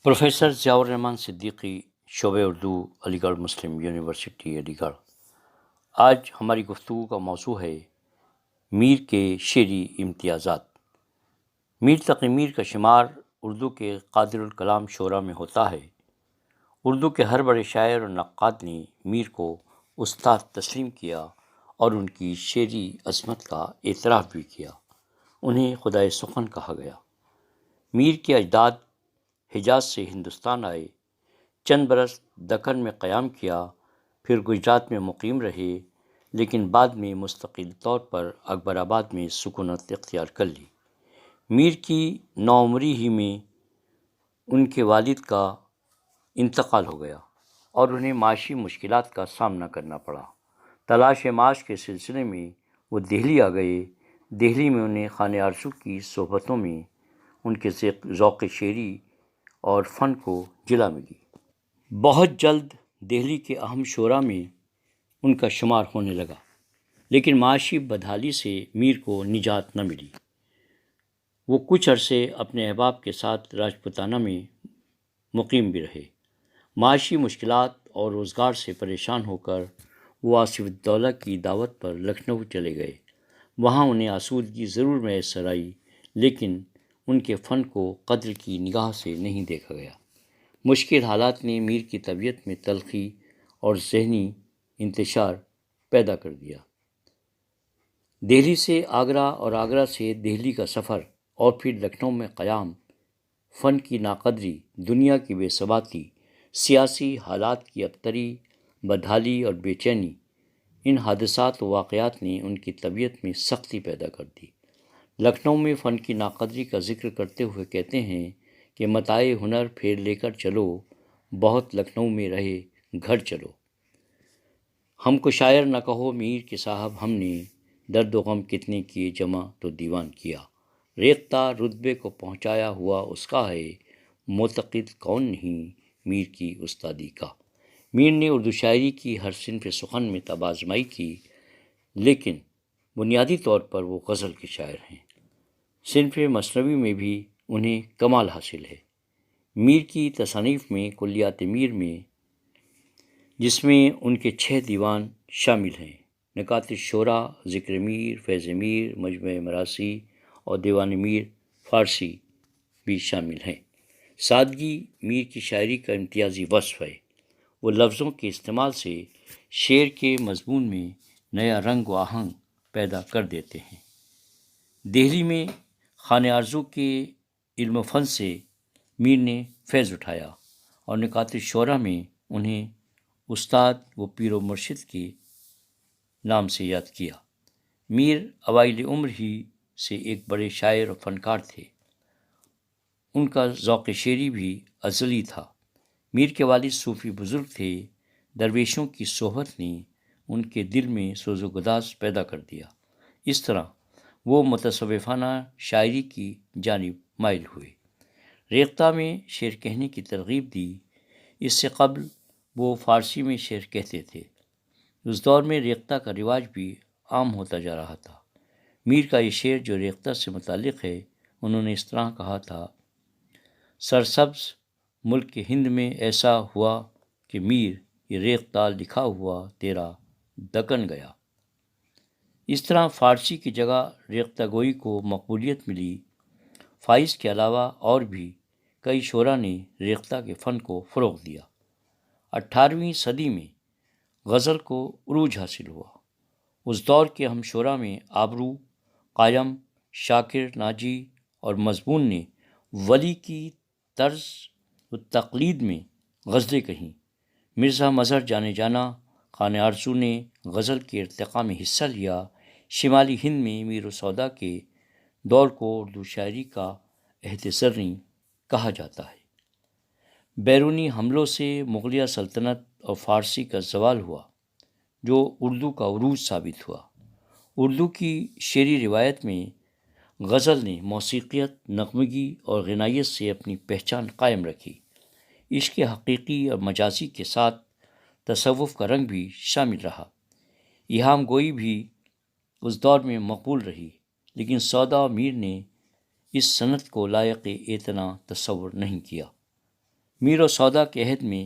Professor Zia الرحمن صدیقی، شعبہ اردو، علی گڑھ مسلم یونیورسٹی علی گڑھ۔ آج ہماری گفتگو کا موضوع ہے میر کے شعری امتیازات۔ میر تقی میر کا شمار اردو کے قادر الکلام شعراء میں ہوتا ہے۔ اردو کے ہر بڑے شاعر اور نقاد نے میر کو استاد تسلیم کیا اور ان کی شعری عظمت کا اعتراف بھی کیا۔ انہیں خدائے سخن کہا گیا۔ میر کے اجداد حجاز سے ہندوستان آئے، چند برس دکن میں قیام کیا، پھر گجرات میں مقیم رہے، لیکن بعد میں مستقل طور پر اکبر آباد میں سکونت اختیار کر لی۔ میر کی نوعمری ہی میں ان کے والد کا انتقال ہو گیا اور انہیں معاشی مشکلات کا سامنا کرنا پڑا۔ تلاش معاش کے سلسلے میں وہ دہلی آ گئے۔ دہلی میں انہیں خانِ آرزو کی صحبتوں میں ان کے ذوق شعری اور فن کو جلا ملی۔ بہت جلد دہلی کے اہم شعراء میں ان کا شمار ہونے لگا، لیکن معاشی بدحالی سے میر کو نجات نہ ملی۔ وہ کچھ عرصے اپنے احباب کے ساتھ راجپوتانہ میں مقیم بھی رہے۔ معاشی مشکلات اور روزگار سے پریشان ہو کر وہ آصف الدولہ کی دعوت پر لکھنؤ چلے گئے۔ وہاں انہیں آسودگی ضرور میسر آئی، لیکن ان کے فن کو قدر کی نگاہ سے نہیں دیکھا گیا۔ مشکل حالات نے میر کی طبیعت میں تلخی اور ذہنی انتشار پیدا کر دیا۔ دہلی سے آگرہ اور آگرہ سے دہلی کا سفر اور پھر لکھنؤ میں قیام، فن کی ناقدری، دنیا کی بے ثباتی، سیاسی حالات کی ابتری، بدحالی اور بے چینی، ان حادثات و واقعات نے ان کی طبیعت میں سختی پیدا کر دی۔ لکھنؤ میں فن کی ناقدری کا ذکر کرتے ہوئے کہتے ہیں کہ متاع ہنر پھیر لے کر چلو، بہت لکھنؤ میں رہے گھر چلو۔ ہم کو شاعر نہ کہو میر کے صاحب، ہم نے درد و غم کتنے کیے جمع تو دیوان کیا۔ ریختہ رتبے کو پہنچایا ہوا اس کا ہے، معتقد کون نہیں میر کی استادی کا۔ میر نے اردو شاعری کی ہر صنف سخن میں طب آزمائی کی، لیکن بنیادی طور پر وہ غزل کے شاعر ہیں۔ صنف مثنوی میں بھی انہیں کمال حاصل ہے۔ میر کی تصانیف میں کلیات میر میں، جس میں ان کے 6 دیوان شامل ہیں، نکات الشعراء، ذکر میر، فیض میر، مجمع مراثی اور دیوان میر فارسی بھی شامل ہیں۔ سادگی میر کی شاعری کا امتیازی وصف ہے۔ وہ لفظوں کے استعمال سے شعر کے مضمون میں نیا رنگ و آہنگ پیدا کر دیتے ہیں۔ دہلی میں خانِ آرزو کے علم و فن سے میر نے فیض اٹھایا اور نکات الشعراء میں انہیں استاد و پیر و مرشد کے نام سے یاد کیا۔ میر اوائل عمر ہی سے ایک بڑے شاعر اور فنکار تھے۔ ان کا ذوق شعری بھی ازلی تھا۔ میر کے والد صوفی بزرگ تھے۔ درویشوں کی صحبت نے ان کے دل میں سوز و گداز پیدا کر دیا۔ اس طرح وہ متصوفانہ شاعری کی جانب مائل ہوئے۔ ریختہ میں شعر کہنے کی ترغیب دی۔ اس سے قبل وہ فارسی میں شعر کہتے تھے۔ اس دور میں ریختہ کا رواج بھی عام ہوتا جا رہا تھا۔ میر کا یہ شعر جو ریختہ سے متعلق ہے، انہوں نے اس طرح کہا تھا: سرسبز ملک ہند میں ایسا ہوا کہ میر، یہ ریختہ لکھا ہوا تیرا دکن گیا۔ اس طرح فارسی کی جگہ ریختہ گوئی کو مقبولیت ملی۔ فائز کے علاوہ اور بھی کئی شعراء نے ریختہ کے فن کو فروغ دیا۔ 18ویں صدی میں غزل کو عروج حاصل ہوا۔ اس دور کے ہم شعراء میں آبرو، قائم، شاکر ناجی اور مضمون نے ولی کی طرز و تقلید میں غزلیں کہیں۔ مرزا مظہر جانے جانا خانِ آرزو نے غزل کے ارتقاء میں حصہ لیا۔ شمالی ہند میں میر و سودا کے دور کو اردو شاعری کا عہد زریں کہا جاتا ہے۔ بیرونی حملوں سے مغلیہ سلطنت اور فارسی کا زوال ہوا، جو اردو کا عروج ثابت ہوا۔ اردو کی شعری روایت میں غزل نے موسیقیت، نغمگی اور غنائیت سے اپنی پہچان قائم رکھی۔ عشق حقیقی اور مجازی کے ساتھ تصوف کا رنگ بھی شامل رہا۔ ایہام گوئی بھی اس دور میں مقبول رہی، لیکن سودا اور میر نے اس صنعت کو لائق اعتنا تصور نہیں کیا۔ میر و سودا کے عہد میں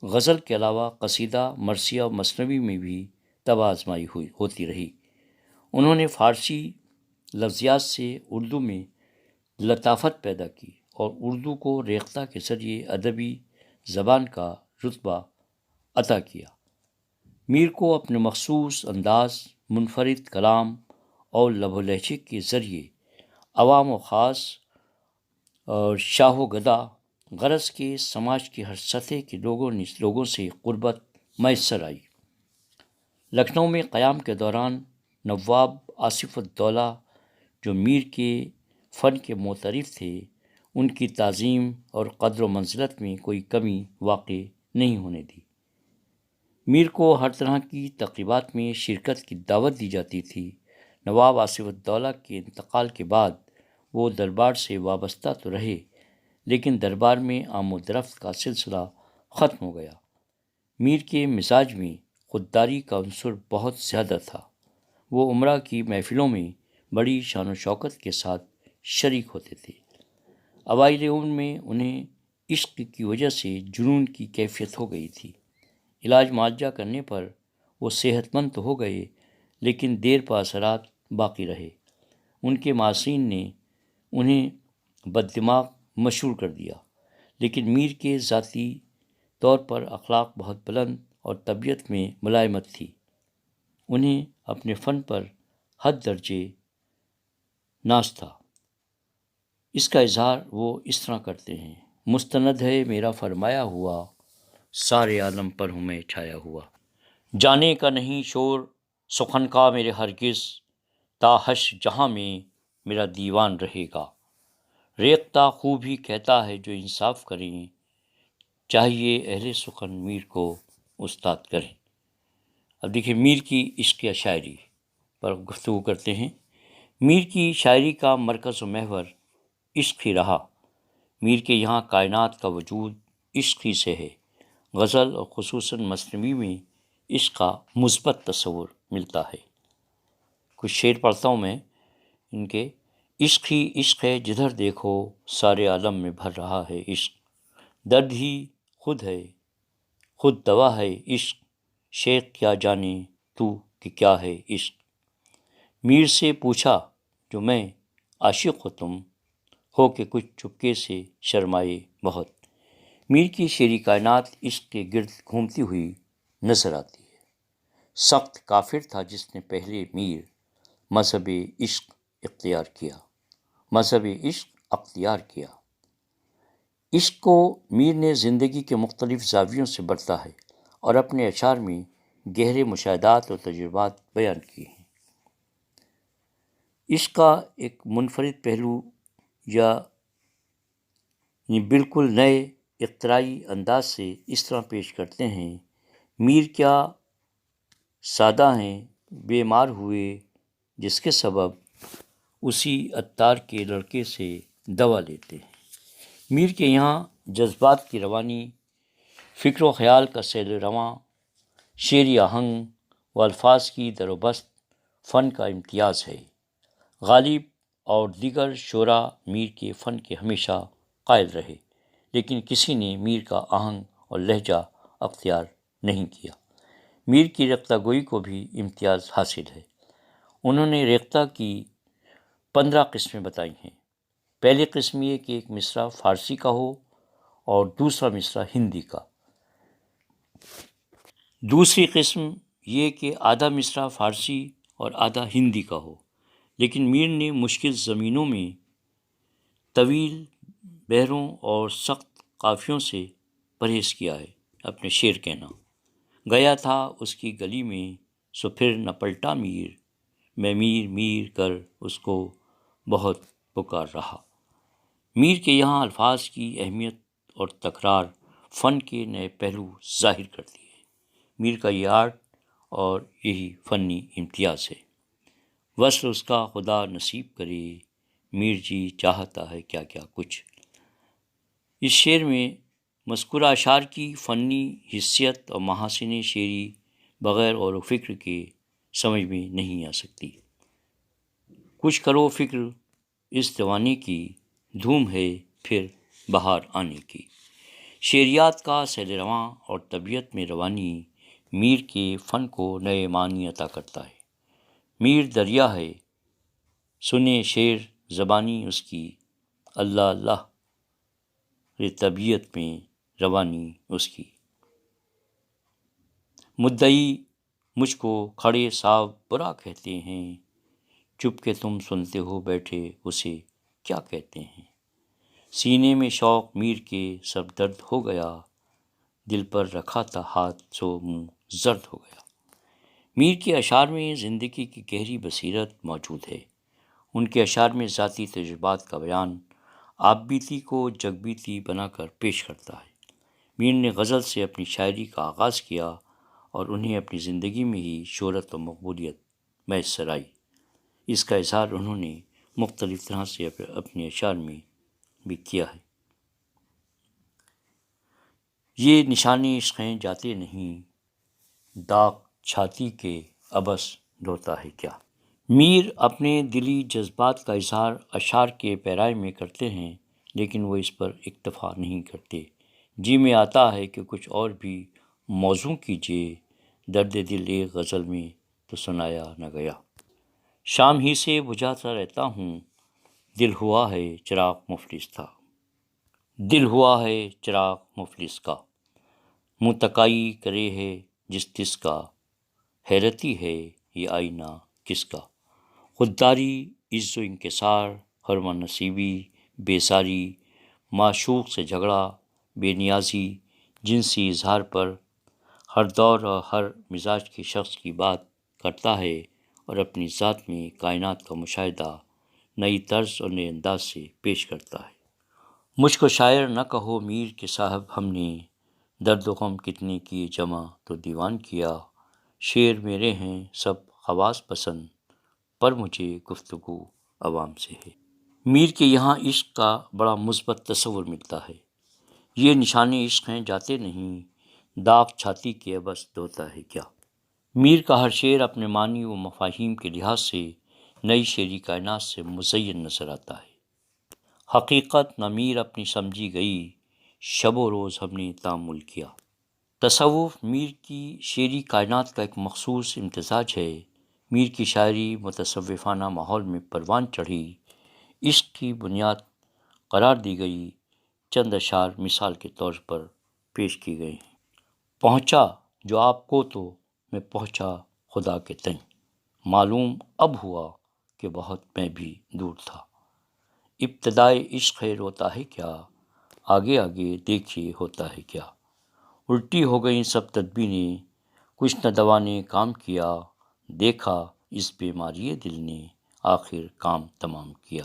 غزل کے علاوہ قصیدہ، مرثیہ اور مثنوی میں بھی طبع آزمائی ہوتی رہی۔ انہوں نے فارسی لفظیات سے اردو میں لطافت پیدا کی اور اردو کو ریختہ کے ذریعے ادبی زبان کا رتبہ عطا کیا۔ میر کو اپنے مخصوص انداز، منفرد کلام اور لب و لہجے کے ذریعے عوام و خاص اور شاہ و گدا غرض کے سماج کے ہر سطح کے لوگوں سے قربت میسر آئی۔ لکھنؤ میں قیام کے دوران نواب آصف الدولہ جو میر کے فن کے معترف تھے، ان کی تعظیم اور قدر و منزلت میں کوئی کمی واقع نہیں ہونے دی۔ میر کو ہر طرح کی تقریبات میں شرکت کی دعوت دی جاتی تھی۔ نواب آصف الدولہ کے انتقال کے بعد وہ دربار سے وابستہ تو رہے، لیکن دربار میں آمد و رفت کا سلسلہ ختم ہو گیا۔ میر کے مزاج میں خودداری کا عنصر بہت زیادہ تھا۔ وہ عمرہ کی محفلوں میں بڑی شان و شوکت کے ساتھ شریک ہوتے تھے۔ اوائل عمر میں انہیں عشق کی وجہ سے جنون کی کیفیت ہو گئی تھی۔ علاج معالجہ کرنے پر وہ صحت مند تو ہو گئے، لیکن دیر پا اثرات باقی رہے۔ ان کے معاصرین نے انہیں بددماغ مشہور کر دیا، لیکن میر کے ذاتی طور پر اخلاق بہت بلند اور طبیعت میں ملائمت تھی۔ انہیں اپنے فن پر حد درجے ناز تھا۔ اس کا اظہار وہ اس طرح کرتے ہیں: مستند ہے میرا فرمایا ہوا، سارے عالم پر ہوں میں چھایا ہوا۔ جانے کا نہیں شور سخن کا میرے ہرگز، تا حشر جہاں میں میرا دیوان رہے گا۔ ریختہ خوب ہی کہتا ہے جو انصاف کریں، چاہیے اہل سخن میر کو استاد کریں۔ اب دیکھیں میر کی عشق شاعری پر گفتگو کرتے ہیں۔ میر کی شاعری کا مرکز و محور عشق ہی رہا۔ میر کے یہاں کائنات کا وجود عشق ہی سے ہے۔ غزل اور خصوصاً مثنوی میں عشق کا مثبت تصور ملتا ہے۔ کچھ شعر پڑھتا ہوں میں ان کے: عشق ہی عشق ہے جدھر دیکھو، سارے عالم میں بھر رہا ہے عشق۔ درد ہی خود ہے، خود دوا ہے عشق، شیخ کیا جانے تو کہ کیا ہے عشق۔ میر سے پوچھا جو میں عاشق ہو تم، ہو کہ کچھ چپکے سے شرمائے بہت۔ میر کی شعری کائنات عشق کے گرد گھومتی ہوئی نظر آتی ہے۔ سخت کافر تھا جس نے پہلے میر مذہب عشق اختیار کیا، مذہب عشق اختیار کیا۔ عشق کو میر نے زندگی کے مختلف زاویوں سے برتا ہے اور اپنے اشعار میں گہرے مشاہدات اور تجربات بیان کیے ہیں۔ عشق کا ایک منفرد پہلو یا بالکل نئے اختراعی انداز سے اس طرح پیش کرتے ہیں: میر کیا سادہ ہیں بیمار ہوئے جس کے سبب، اسی عطار کے لڑکے سے دوا لیتے ہیں۔ میر کے یہاں جذبات کی روانی، فکر و خیال کا سیل رواں، شعری آہنگ و الفاظ کی در و بست فن کا امتیاز ہے۔ غالب اور دیگر شعراء میر کے فن کے ہمیشہ قائل رہے، لیکن کسی نے میر کا آہنگ اور لہجہ اختیار نہیں کیا۔ میر کی ریختہ گوئی کو بھی امتیاز حاصل ہے۔ انہوں نے ریختہ کی 15 قسمیں بتائی ہیں۔ پہلی قسم یہ کہ ایک مصرع فارسی کا ہو اور دوسرا مصرع ہندی کا۔ دوسری قسم یہ کہ آدھا مصرع فارسی اور آدھا ہندی کا ہو، لیکن میر نے مشکل زمینوں میں طویل بحروں اور سخت قافیوں سے پرہیز کیا ہے۔ اپنے شعر کہنا: گیا تھا اس کی گلی میں سو پھر نہ پلٹا میر، میں میر میر کر اس کو بہت پکار رہا۔ میر کے یہاں الفاظ کی اہمیت اور تکرار فن کے نئے پہلو ظاہر کرتی ہے۔ میر کا یہ آرٹ اور یہی فنی امتیاز ہے۔ وصل اس کا خدا نصیب کرے، میر جی چاہتا ہے کیا کیا کچھ۔ اس شعر میں مذکورہ اشعار کی فنی حیثیت اور محاسن شعری بغیر غور و فکر کے سمجھ میں نہیں آ سکتی۔ کچھ کرو فکر اس دیوانے کی، دھوم ہے پھر بہار آنے کی۔ شعریات کا سیل رواں اور طبیعت میں روانی میر کے فن کو نئے معنی عطا کرتا ہے۔ میر دریا ہے، سنے شعر زبانی اس کی، اللہ اللہ رے طبیعت میں روانی اس کی۔ مدعی مجھ کو کھڑے صاحب برا کہتے ہیں، چپ کے تم سنتے ہو بیٹھے اسے کیا کہتے ہیں۔ سینے میں شوق میر کے سب درد ہو گیا، دل پر رکھا تھا ہاتھ سو منہ زرد ہو گیا۔ میر کے اشعار میں زندگی کی گہری بصیرت موجود ہے۔ ان کے اشعار میں ذاتی تجربات کا بیان آپ بیتی کو جگ بیتی بنا کر پیش کرتا ہے۔ میر نے غزل سے اپنی شاعری کا آغاز کیا اور انہیں اپنی زندگی میں ہی شہرت و مقبولیت میسر آئی۔ اس کا اظہار انہوں نے مختلف طرح سے اپنے اشعار میں بھی کیا ہے۔ یہ نشانے عشق ہیں جاتے نہیں، داغ چھاتی کے عبث دھوتا ہے کیا۔ میر اپنے دلی جذبات کا اظہار اشعار کے پیرائے میں کرتے ہیں، لیکن وہ اس پر اکتفا نہیں کرتے۔ جی میں آتا ہے کہ کچھ اور بھی موزوں کیجیے، درد دل ایک غزل میں تو سنایا نہ گیا۔ شام ہی سے بجھاتا رہتا ہوں، دل ہوا ہے چراغ مفلس تھا، دل ہوا ہے چراغ مفلس کا، متقائی کرے ہے جس تس کا، حیرتی ہے یہ آئینہ کس کا۔ خودداری عز و انکسار، حرم نصیبی، بیساری، معشوق سے جھگڑا، بے نیازی، جنسی اظہار پر ہر دور اور ہر مزاج کے شخص کی بات کرتا ہے اور اپنی ذات میں کائنات کا مشاہدہ نئی طرز اور نئے انداز سے پیش کرتا ہے۔ مجھ کو شاعر نہ کہو میر کے صاحب، ہم نے درد و غم کتنے کیے جمع تو دیوان کیا۔ شعر میرے ہیں سب خواص پسند، پر مجھے گفتگو عوام سے ہے۔ میر کے یہاں عشق کا بڑا مثبت تصور ملتا ہے۔ یہ نشانے عشق ہیں جاتے نہیں، داغ چھاتی کے عبث دھوتا ہے کیا۔ میر کا ہر شعر اپنے معنی و مفاہیم کے لحاظ سے نئی شعری کائنات سے مزین نظر آتا ہے۔ حقیقت نہ میر اپنی سمجھی گئی، شب و روز ہم نے تأمل کیا۔ تصوف میر کی شعری کائنات کا ایک مخصوص امتزاج ہے۔ میر کی شاعری متصوفانہ ماحول میں پروان چڑھی، عشق کی بنیاد قرار دی گئی۔ چند اشعار مثال کے طور پر پیش کی گئے ہیں۔ پہنچا جو آپ کو تو میں پہنچا خدا کے تئیں، معلوم اب ہوا کہ بہت میں بھی دور تھا۔ ابتدائے عشق ہے روتا ہے کیا، آگے آگے دیکھیے ہوتا ہے کیا۔ الٹی ہو گئیں سب تدبیریں، کچھ نہ دوا نے کام کیا، دیکھا اس بیماری دل نے آخر کام تمام کیا۔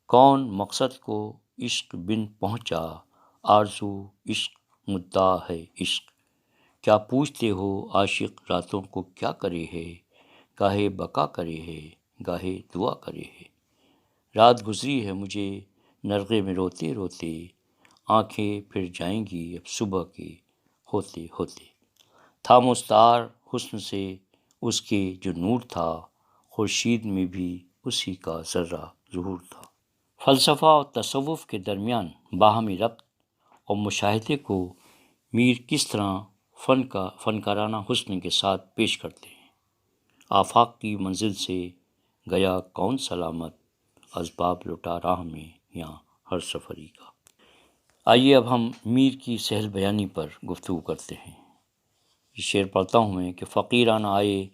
کون مقصد کو عشق بن پہنچا، آرزو عشق مدعا ہے عشق۔ کیا پوچھتے ہو عاشق راتوں کو کیا کرے ہے، گاہے بقا کرے ہے گاہے دعا کرے ہے۔ رات گزری ہے مجھے نرغے میں روتے روتے، آنکھیں پھر جائیں گی اب صبح کے ہوتے ہوتے۔ تھا مستعار حسن سے اس کے جو نور تھا، خورشید میں بھی اسی کا ذرہ ظہور تھا۔ فلسفہ اور تصوف کے درمیان باہمی ربط اور مشاہدے کو میر کس طرح فنکارانہ حسن کے ساتھ پیش کرتے ہیں۔ آفاق کی منزل سے گیا کون سلامت، اسباب لٹا راہ میں یہاں ہر سفری کا۔ آئیے اب ہم میر کی سہل بیانی پر گفتگو کرتے ہیں۔ یہ شعر پڑھتا ہوں میں کہ فقیرانہ آئے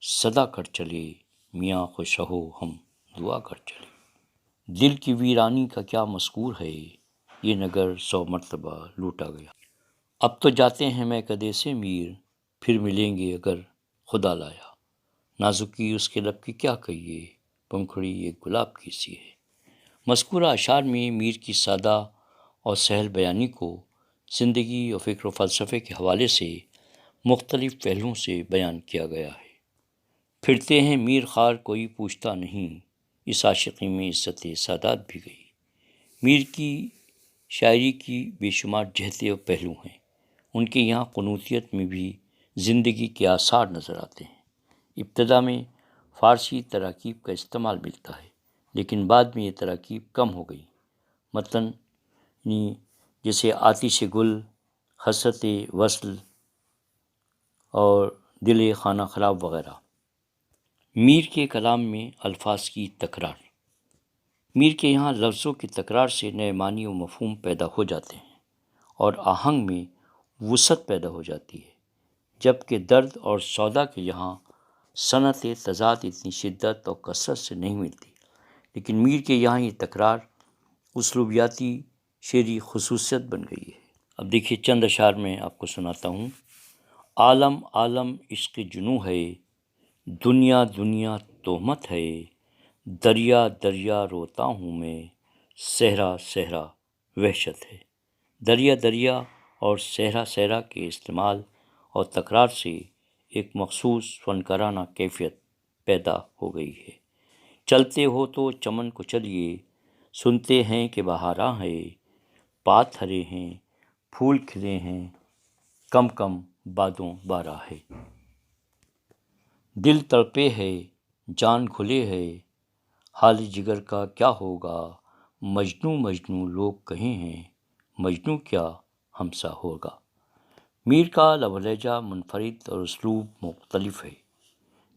صدا کر چلے، میاں خوش رہو ہم دعا کر چلے۔ دل کی ویرانی کا کیا مذکور ہے، یہ نگر 100 مرتبہ لوٹا گیا۔ اب تو جاتے ہیں میں کدے سے میر، پھر ملیں گے اگر خدا لایا۔ نازکی اس کے لب کی کیا کہیے، پنکھڑی ایک گلاب کی سی ہے۔ مذکورہ اشعار میں میر کی سادہ اور سہل بیانی کو زندگی اور فکر و فلسفے کے حوالے سے مختلف پہلوؤں سے بیان کیا گیا ہے۔ پھرتے ہیں میر خار کوئی پوچھتا نہیں، اس عاشقی میں عزت سادات بھی گئی۔ میر کی شاعری کی بے شمار جہتیں اور پہلو ہیں۔ ان کے یہاں قنوتیت میں بھی زندگی کے آثار نظر آتے ہیں۔ ابتدا میں فارسی تراکیب کا استعمال ملتا ہے، لیکن بعد میں یہ تراکیب کم ہو گئی، مثلاً جیسے آتش گل، حسرت وصل اور دل خانہ خراب وغیرہ۔ میر کے کلام میں الفاظ کی تکرار۔ میر کے یہاں لفظوں کی تکرار سے نئے معنی و مفہوم پیدا ہو جاتے ہیں اور آہنگ میں وسعت پیدا ہو جاتی ہے، جبکہ درد اور سودا کے یہاں صنعت تضاد اتنی شدت اور کثرت سے نہیں ملتی، لیکن میر کے یہاں یہ تکرار اسلوبیاتی شعری خصوصیت بن گئی ہے۔ اب دیکھیے چند اشعار میں آپ کو سناتا ہوں۔ عالم عالم عشق جنوں ہے، دنیا دنیا تہمت ہے، دریا دریا روتا ہوں میں، صحرا صحرا وحشت ہے۔ دریا دریا اور صحرا صحرا کے استعمال اور تکرار سے ایک مخصوص فنکارانہ کیفیت پیدا ہو گئی ہے۔ چلتے ہو تو چمن کو چلیے، سنتے ہیں کہ بہاراں ہے، پات ہرے ہیں، پھول کھلے ہیں، کم کم بادوں بارہ ہے۔ دل تڑپے ہے، جان کھلے ہے، حال جگر کا کیا ہوگا، مجنوں مجنوں لوگ کہیں ہیں، مجنوں کیا ہمسا ہوگا۔ میر کا لب و لہجہ منفرد اور اسلوب مختلف ہے،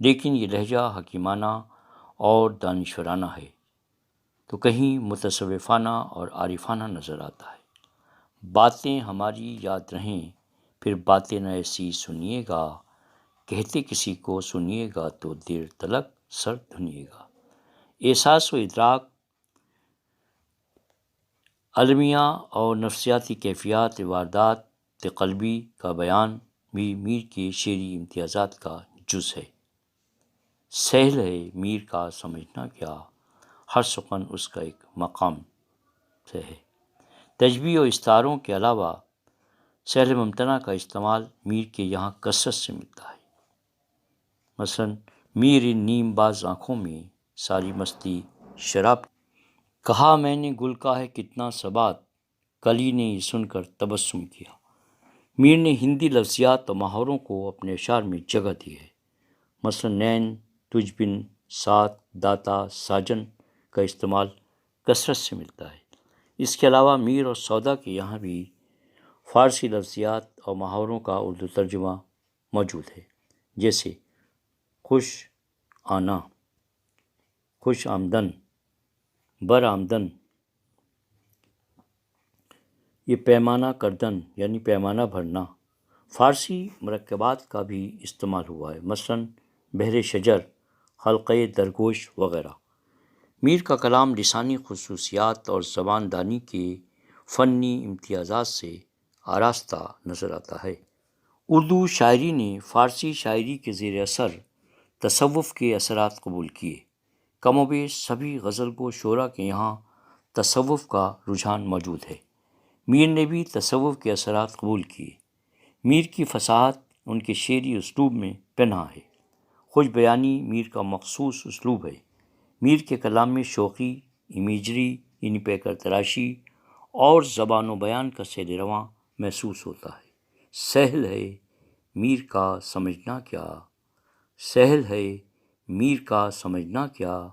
لیکن یہ لہجہ حکیمانہ اور دانشورانہ ہے، تو کہیں متصوفانہ اور عارفانہ نظر آتا ہے۔ باتیں ہماری یاد رہیں، پھر باتیں نہ ایسی سنیے گا، کہتے کسی کو سنیے گا تو دیر تلک سر دھنیے گا۔ احساس و ادراک، المیہ اور نفسیاتی کیفیات واردات قلبی کا بیان بھی میر کے شعری امتیازات کا جز ہے۔ سہل ہے میر کا سمجھنا کیا، ہر سخن اس کا ایک مقام سے ہے۔ تشبیہ و استعاروں کے علاوہ سہل ممتنع کا استعمال میر کے یہاں کثرت سے ملتا ہے۔ مثلاً میر ان نیم باز آنکھوں میں ساری مستی شراب، کہا میں نے گل کا ہے کتنا ثبات، کلی نے یہ سن کر تبسم کیا۔ میر نے ہندی لفظیات و محاوروں کو اپنے اشعار میں جگہ دی ہے۔ مثلاً نین، تجھ بن، سات، داتا، ساجن کا استعمال کثرت سے ملتا ہے۔ اس کے علاوہ میر اور سودا کے یہاں بھی فارسی لفظیات اور محاوروں کا اردو ترجمہ موجود ہے، جیسے خوش آنا، خوش آمدن، بر آمدن، یہ پیمانہ کردن یعنی پیمانہ بھرنا۔ فارسی مرکبات کا بھی استعمال ہوا ہے، مثلاً بحر شجر، حلقۂ درگوش وغیرہ۔ میر کا کلام لسانی خصوصیات اور زبان دانی کے فنی امتیازات سے آراستہ نظر آتا ہے۔ اردو شاعری نے فارسی شاعری کے زیر اثر تصوف کے اثرات قبول کیے۔ کم و بیش سبھی غزل گو شعراء کے یہاں تصوف کا رجحان موجود ہے۔ میر نے بھی تصوف کے اثرات قبول کیے۔ میر کی فصاحت ان کے شعری اسلوب میں پنہاں ہے۔ خوش بیانی میر کا مخصوص اسلوب ہے۔ میر کے کلام میں شوخی، امیجری یعنی پیکر تراشی اور زبان و بیان کا سیل رواں محسوس ہوتا ہے۔ سہل ہے میر کا سمجھنا کیا، سہل ہے میر کا سمجھنا کیا،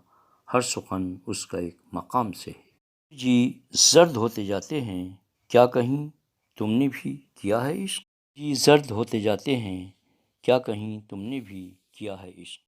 ہر سخن اس کا ایک مقام سے ہے۔ جی زرد ہوتے جاتے ہیں، کیا کہیں تم نے بھی کیا ہے عشق؟ جی زرد ہوتے جاتے ہیں، کیا کہیں تم نے بھی کیا ہے عشق؟